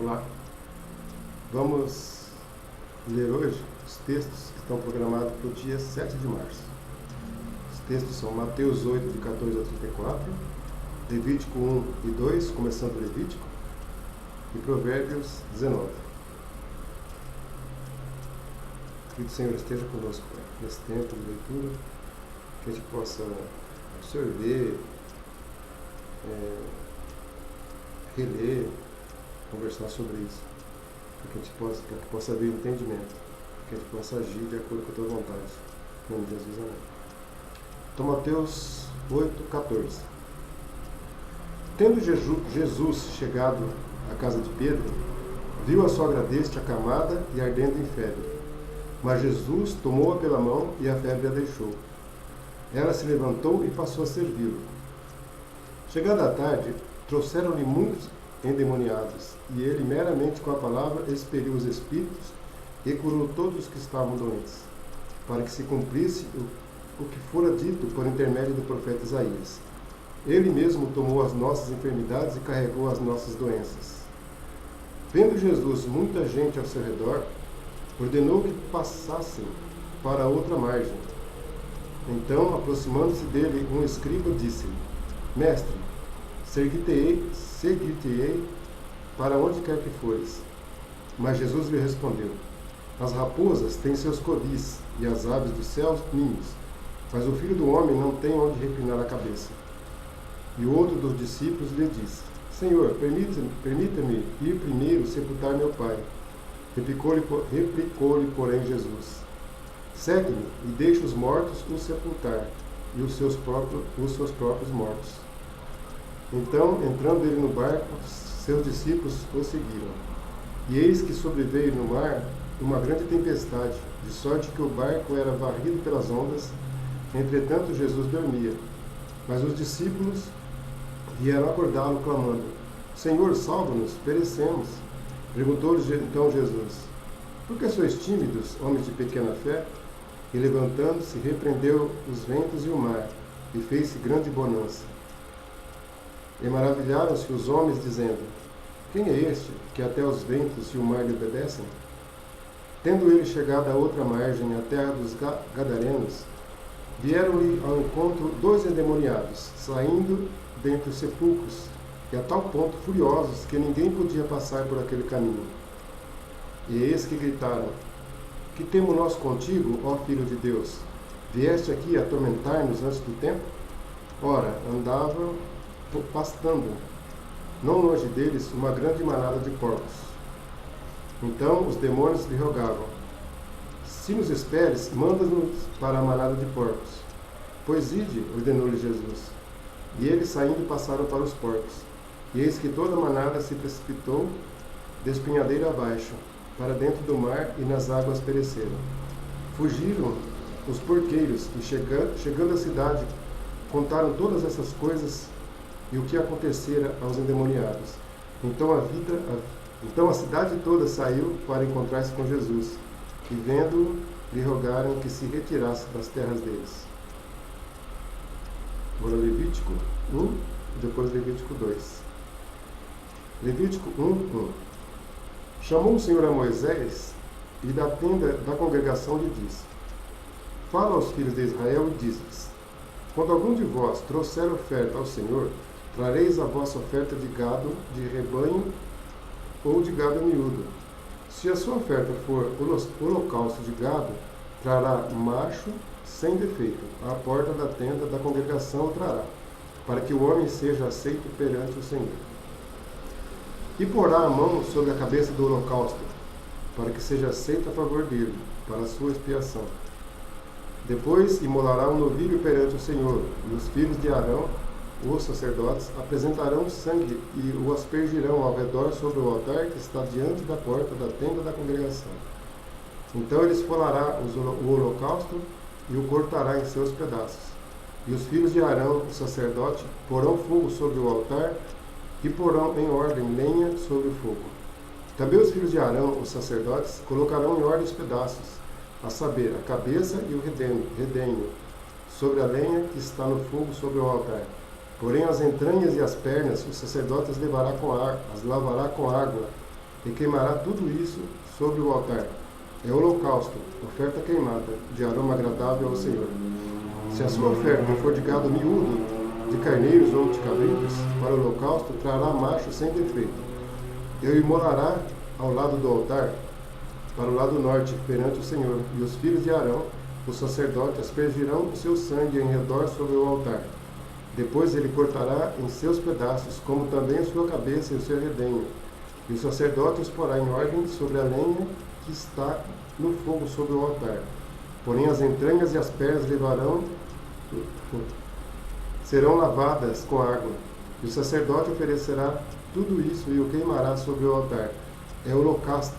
Olá, vamos ler hoje os textos que estão programados para o dia 7 de março. Os textos são Mateus 8, de 14 a 34, Levítico 1 e 2, começando Levítico, e Provérbios 19. Que o Senhor esteja conosco nesse tempo de leitura, que a gente possa absorver, reler, conversar sobre isso, para que a gente possa haver entendimento, para que a gente possa agir de acordo com a tua vontade. Em nome de Jesus, amém. Então, Mateus 8, 14. Tendo Jesus chegado à casa de Pedro, viu a sogra deste acamada e ardendo em febre. Mas Jesus tomou-a pela mão e a febre a deixou. Ela se levantou e passou a servi-lo. Chegada a tarde, trouxeram-lhe muitos endemoniados, e ele meramente com a palavra expeliu os espíritos e curou todos os que estavam doentes, para que se cumprisse o que fora dito por intermédio do profeta Isaías. Ele mesmo tomou as nossas enfermidades e carregou as nossas doenças. Vendo Jesus muita gente ao seu redor, ordenou que passassem para outra margem. Então, aproximando-se dele, um escriba disse-lhe: Mestre, seguir-te-ei para onde quer que fores. Mas Jesus lhe respondeu: As raposas têm seus covis, e as aves do céu ninhos, mas o Filho do Homem não tem onde reclinar a cabeça. E o outro dos discípulos lhe disse: Senhor, permita-me ir primeiro sepultar meu pai. Replicou-lhe, porém, Jesus: Segue-me e deixa os mortos o sepultar, e os seus próprios mortos. Então, entrando ele no barco, seus discípulos o seguiram. E eis que sobreveio no mar uma grande tempestade, de sorte que o barco era varrido pelas ondas. Entretanto, Jesus dormia. Mas os discípulos vieram acordá-lo, clamando: Senhor, salva-nos, perecemos. Perguntou-lhes então Jesus: Por que sois tímidos, homens de pequena fé? E levantando-se, repreendeu os ventos e o mar, e fez-se grande bonança. E maravilharam-se os homens, dizendo: Quem é este, que até os ventos e o mar lhe obedecem? Tendo ele chegado à outra margem, à terra dos Gadarenos, vieram-lhe ao encontro 2 endemoniados, saindo dentre os sepulcros, e a tal ponto furiosos que ninguém podia passar por aquele caminho. E eis que gritaram: Que temos nós contigo, ó Filho de Deus? Vieste aqui atormentar-nos antes do tempo? Ora, andavam pastando, não longe deles, uma grande manada de porcos. Então os demônios lhe rogavam: Se nos esperes, manda-nos para a manada de porcos. Pois ide, ordenou-lhe Jesus. E eles, saindo, passaram para os porcos. E eis que toda a manada se precipitou, despenhadeira abaixo, para dentro do mar, e nas águas pereceram. Fugiram os porqueiros, e chegando à cidade, contaram todas essas coisas e o que acontecera aos endemoniados. Então a cidade toda saiu para encontrar-se com Jesus, e vendo-o, lhe rogaram que se retirasse das terras deles. Agora Levítico 1, depois Levítico 2. Levítico 1, 1. Chamou o Senhor a Moisés, e da tenda da congregação lhe disse: Fala aos filhos de Israel e diz-lhes: Quando algum de vós trouxer oferta ao Senhor, trareis a vossa oferta de gado, de rebanho ou de gado miúdo. Se a sua oferta for holocausto de gado, trará macho sem defeito. À porta da tenda da congregação o trará, para que o homem seja aceito perante o Senhor. E porá a mão sobre a cabeça do holocausto, para que seja aceito a favor dele, para a sua expiação. Depois imolará um novilho perante o Senhor, e os filhos de Arão, os sacerdotes, apresentarão o sangue e o aspergirão ao redor sobre o altar que está diante da porta da tenda da congregação. Então ele esfolará o holocausto e o cortará em seus pedaços. E os filhos de Arão, o sacerdote, porão fogo sobre o altar e porão em ordem lenha sobre o fogo. Também os filhos de Arão, os sacerdotes, colocarão em ordem os pedaços, a saber, a cabeça e o redenho, sobre a lenha que está no fogo sobre o altar. Porém as entranhas e as pernas o sacerdote as lavará com água, e queimará tudo isso sobre o altar. É holocausto, oferta queimada, de aroma agradável ao Senhor. Se a sua oferta for de gado miúdo, de carneiros ou de cabritos, para o holocausto trará macho sem defeito. E o imolará ao lado do altar, para o lado norte, perante o Senhor, e os filhos de Arão, os sacerdotes, aspergirão o seu sangue em redor sobre o altar. Depois ele cortará em seus pedaços, como também a sua cabeça e o seu redenho. E o sacerdote os porá em ordem sobre a lenha que está no fogo sobre o altar. Porém as entranhas e as pernas serão lavadas com água. E o sacerdote oferecerá tudo isso e o queimará sobre o altar. É holocausto,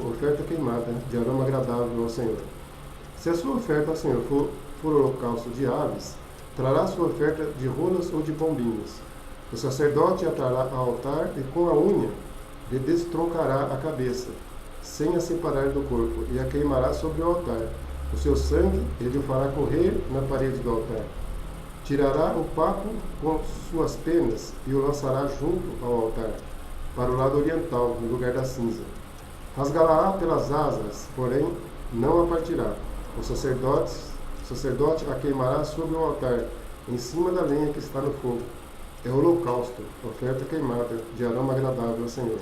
oferta queimada, de aroma agradável ao Senhor. Se a sua oferta ao Senhor for holocausto de aves, trará sua oferta de rolas ou de pombinhos. O sacerdote a trará ao altar e com a unha lhe destroncará a cabeça, sem a separar do corpo, e a queimará sobre o altar. O seu sangue ele o fará correr na parede do altar. Tirará o papo com suas penas e o lançará junto ao altar, para o lado oriental, no lugar da cinza. Rasgá-la pelas asas, porém não a partirá. O sacerdote a queimará sobre o altar, em cima da lenha que está no fogo. É holocausto, oferta queimada, de aroma agradável ao Senhor.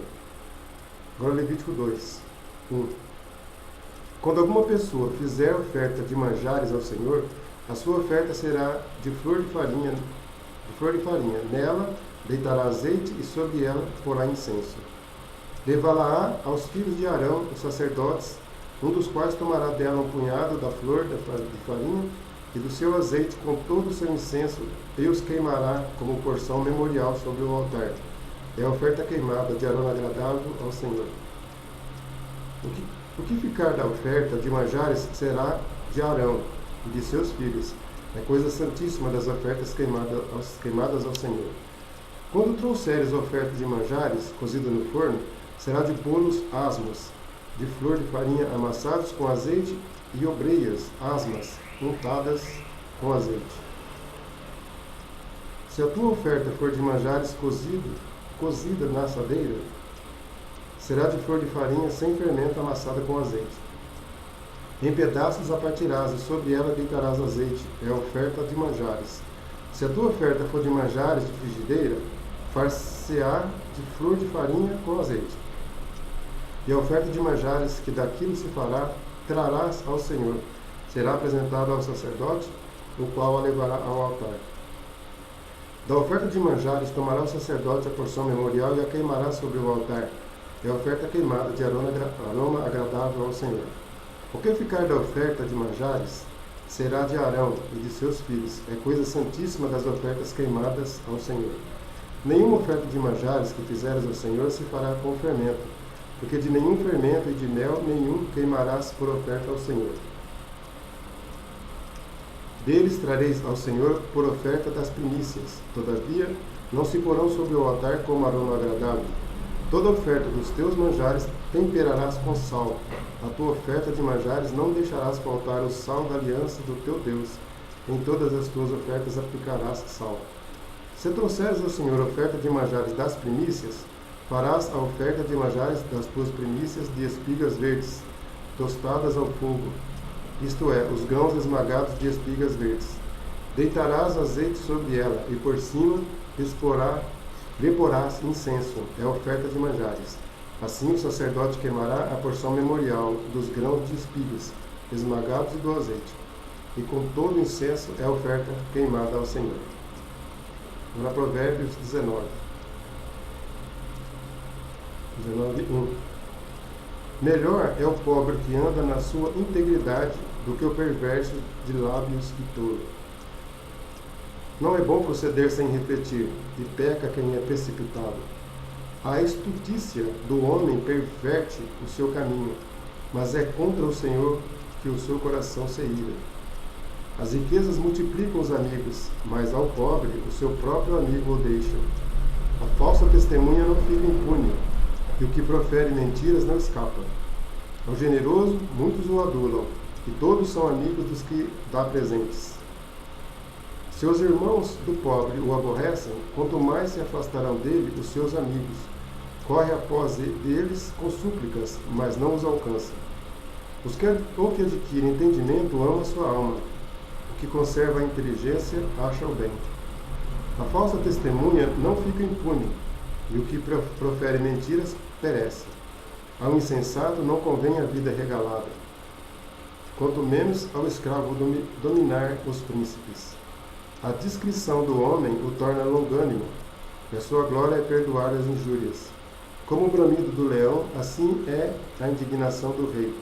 Agora Levítico 2, 1. Quando alguma pessoa fizer oferta de manjares ao Senhor, a sua oferta será de flor de farinha. Nela deitará azeite e sobre ela porá incenso. Levá-la-á aos filhos de Arão, os sacerdotes, um dos quais tomará dela um punhado da flor de farinha e do seu azeite com todo o seu incenso, e os queimará como porção memorial sobre o altar. É a oferta queimada de aroma agradável ao Senhor. O que ficar da oferta de manjares será de Arão e de seus filhos. É coisa santíssima das ofertas queimadas ao Senhor. Quando trouxeres a oferta de manjares, cozida no forno, será de bolos asmos, de flor de farinha amassados com azeite, e obreias asmas untadas com azeite. Se a tua oferta for de manjares cozida na assadeira, será de flor de farinha sem fermento amassada com azeite. Em pedaços a partirás e sobre ela deitarás azeite, é a oferta de manjares. Se a tua oferta for de manjares de frigideira, far-se-á de flor de farinha com azeite. E a oferta de manjares que daquilo se fará, trarás ao Senhor. Será apresentada ao sacerdote, o qual a levará ao altar. Da oferta de manjares tomará o sacerdote a porção memorial e a queimará sobre o altar. É a oferta queimada de aroma agradável ao Senhor. O que ficar da oferta de manjares será de Arão e de seus filhos. É coisa santíssima das ofertas queimadas ao Senhor. Nenhuma oferta de manjares que fizeres ao Senhor se fará com fermento, porque de nenhum fermento e de mel nenhum queimarás por oferta ao Senhor. Deles trareis ao Senhor por oferta das primícias. Todavia, não se porão sobre o altar como aroma agradável. Toda oferta dos teus manjares temperarás com sal. A tua oferta de manjares não deixarás faltar o sal da aliança do teu Deus. Em todas as tuas ofertas aplicarás sal. Se trouxeres ao Senhor oferta de manjares das primícias, farás a oferta de manjares das tuas primícias de espigas verdes, tostadas ao fogo, isto é, os grãos esmagados de espigas verdes. Deitarás azeite sobre ela, e por cima lhe porás incenso, é a oferta de manjares. Assim o sacerdote queimará a porção memorial dos grãos de espigas, esmagados e do azeite. E com todo o incenso é a oferta queimada ao Senhor. Agora Provérbios 19, 1. Melhor é o pobre que anda na sua integridade do que o perverso de lábios e tolo. Não é bom proceder sem refletir, e peca quem é precipitado. A estutícia do homem perverte o seu caminho, mas é contra o Senhor que o seu coração se ira. As riquezas multiplicam os amigos, mas ao pobre o seu próprio amigo o deixa. A falsa testemunha não fica impune, e o que profere mentiras não escapa. Ao generoso, muitos o adulam, e todos são amigos dos que dá presentes. Se os irmãos do pobre o aborrecem, quanto mais se afastarão dele os seus amigos. corre após deles com súplicas, mas não os alcança. O que adquire entendimento ama sua alma. O que conserva a inteligência acha o bem. A falsa testemunha não fica impune, e o que profere mentiras perece. Ao insensato não convém a vida regalada, quanto menos ao escravo dominar os príncipes. A discrição do homem o torna longânimo, e a sua glória é perdoar as injúrias. Como o bramido do leão, assim é a indignação do rei,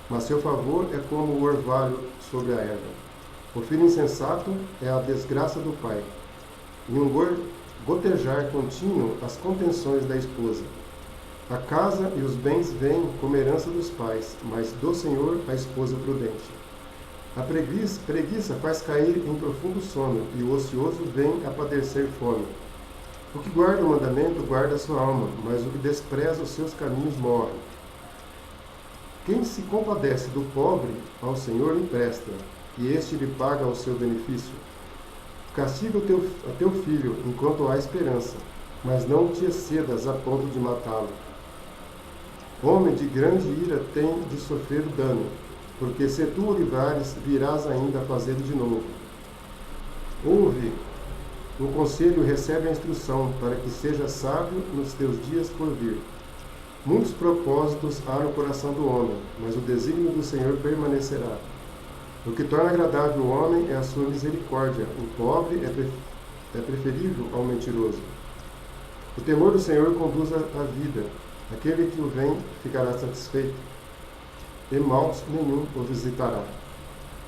mas seu favor é como o orvalho sobre a erva. O filho insensato é a desgraça do pai, e um gotejar contínuo as contenções da esposa. A casa e os bens vêm como herança dos pais, mas do Senhor a esposa prudente. A preguiça faz cair em profundo sono, e o ocioso vem a padecer fome. O que guarda o mandamento guarda a sua alma, mas o que despreza os seus caminhos morre. Quem se compadece do pobre, ao Senhor empresta, e este lhe paga o seu benefício. Castiga a teu filho enquanto há esperança, mas não te excedas a ponto de matá-lo. Homem de grande ira tem de sofrer o dano, porque se tu o livrares, virás ainda a fazê-lo de novo. Ouve o conselho e recebe a instrução, para que seja sábio nos teus dias por vir. Muitos propósitos há no coração do homem, mas o desígnio do Senhor permanecerá. O que torna agradável o homem é a sua misericórdia, o pobre é preferível ao mentiroso. O temor do Senhor conduz à vida, aquele que o vem ficará satisfeito, e mal nenhum o visitará.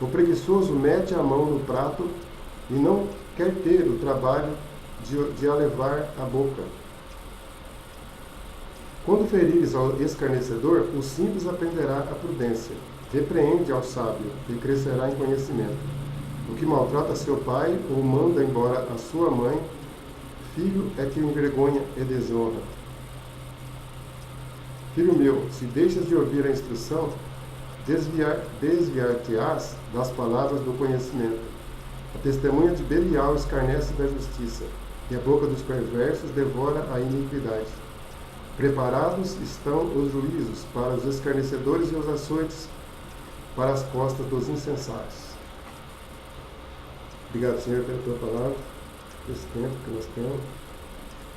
O preguiçoso mete a mão no prato e não quer ter o trabalho de a levar à boca. Quando ferires ao escarnecedor, o simples aprenderá a prudência. Repreende ao sábio, e crescerá em conhecimento. O que maltrata seu pai, ou manda embora a sua mãe, filho é que o envergonha e desonra. Filho meu, se deixas de ouvir a instrução, desviar-te-ás das palavras do conhecimento. A testemunha de Belial escarnece da justiça, e a boca dos perversos devora a iniquidade. Preparados estão os juízos para os escarnecedores e os açoites para as costas dos insensatos. Obrigado, Senhor, pela tua palavra, por esse tempo que nós temos.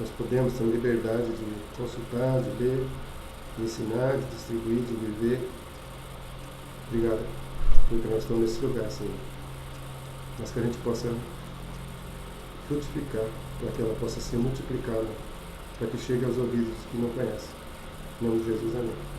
Nós podemos ter liberdade de consultar, de ler, de ensinar, de distribuir, de viver. Obrigado, porque nós estamos nesse lugar, Senhor. Mas que a gente possa frutificar, para que ela possa ser multiplicada, para que chegue aos ouvidos que não conhecem. Em nome de Jesus, amém.